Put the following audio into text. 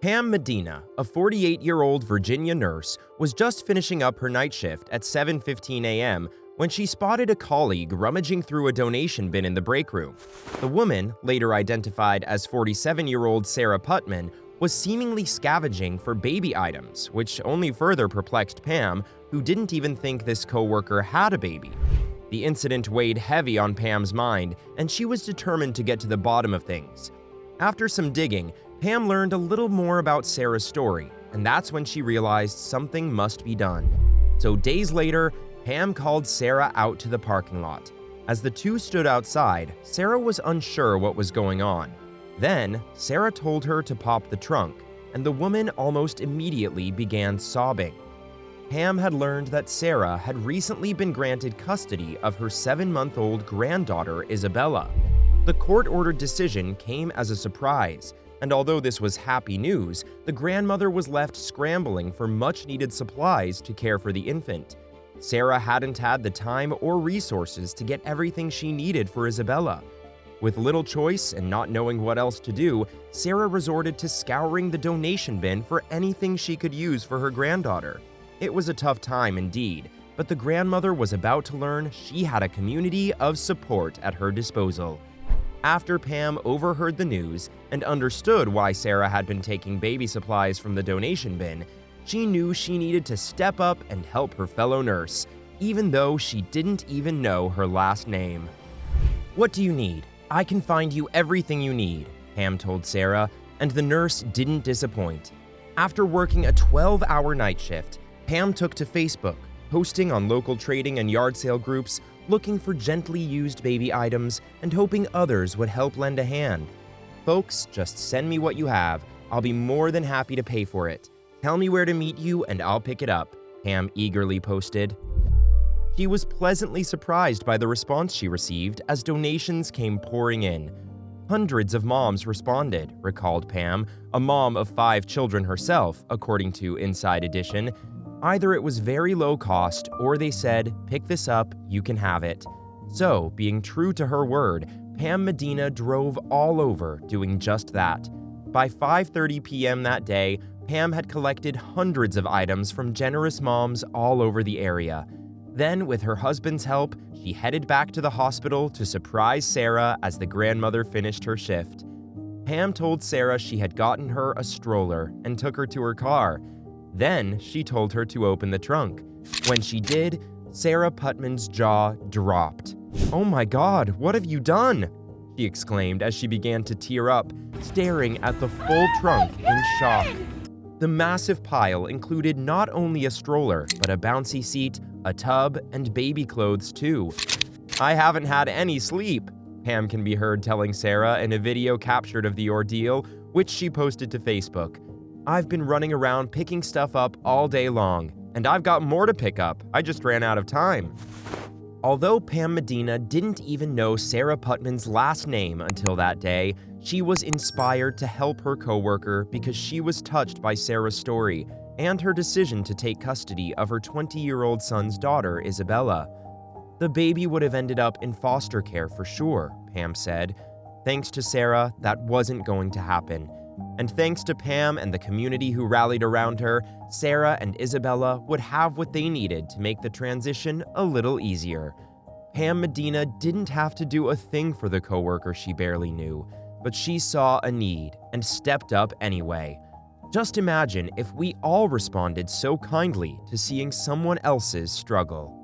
Pam Medina, a 48-year-old Virginia nurse, was just finishing up her night shift at 7:15 a.m. when she spotted a colleague rummaging through a donation bin in the break room. The woman, later identified as 47-year-old Sarah Putman, was seemingly scavenging for baby items, which only further perplexed Pam, who didn't even think this coworker had a baby. The incident weighed heavy on Pam's mind, and she was determined to get to the bottom of things. After some digging, Pam learned a little more about Sarah's story, and that's when she realized something must be done. So days later, Pam called Sarah out to the parking lot. As the two stood outside, Sarah was unsure what was going on. Then, Sarah told her to pop the trunk, and the woman almost immediately began sobbing. Pam had learned that Sarah had recently been granted custody of her 7-month-old granddaughter, Isabella. The court-ordered decision came as a surprise, and although this was happy news, the grandmother was left scrambling for much-needed supplies to care for the infant. Sarah hadn't had the time or resources to get everything she needed for Isabella. With little choice and not knowing what else to do, Sarah resorted to scouring the donation bin for anything she could use for her granddaughter. It was a tough time indeed, but the grandmother was about to learn she had a community of support at her disposal. After Pam overheard the news and understood why Sarah had been taking baby supplies from the donation bin, she knew she needed to step up and help her fellow nurse, even though she didn't even know her last name. "What do you need? I can find you everything you need," Pam told Sarah, and the nurse didn't disappoint. After working a 12-hour night shift, Pam took to Facebook, posting on local trading and yard sale groups, looking for gently used baby items and hoping others would help lend a hand. "Folks, just send me what you have. I'll be more than happy to pay for it. Tell me where to meet you and I'll pick it up," Pam eagerly posted. She was pleasantly surprised by the response she received as donations came pouring in. Hundreds of moms responded, recalled Pam, a mom of 5 children herself, according to Inside Edition. Either it was very low cost or they said, "Pick this up, you can have it." So, being true to her word, Pam Medina drove all over doing just that. By 5:30 p.m. that day, Pam had collected hundreds of items from generous moms all over the area. Then, with her husband's help, she headed back to the hospital to surprise Sarah as the grandmother finished her shift. Pam told Sarah she had gotten her a stroller and took her to her car. Then, she told her to open the trunk. When she did, Sarah Putman's jaw dropped. "Oh my God, what have you done?" she exclaimed as she began to tear up, staring at the full trunk in shock. The massive pile included not only a stroller, but a bouncy seat, a tub, and baby clothes too. "I haven't had any sleep," Pam can be heard telling Sarah in a video captured of the ordeal, which she posted to Facebook. "I've been running around picking stuff up all day long, and I've got more to pick up. I just ran out of time." Although Pam Medina didn't even know Sarah Putman's last name until that day, she was inspired to help her coworker because she was touched by Sarah's story and her decision to take custody of her 20-year-old son's daughter, Isabella. "The baby would have ended up in foster care for sure," Pam said. "Thanks to Sarah, that wasn't going to happen. And thanks to Pam and the community who rallied around her, Sarah and Isabella would have what they needed to make the transition a little easier." Pam Medina didn't have to do a thing for the coworker she barely knew, but she saw a need and stepped up anyway. Just imagine if we all responded so kindly to seeing someone else's struggle.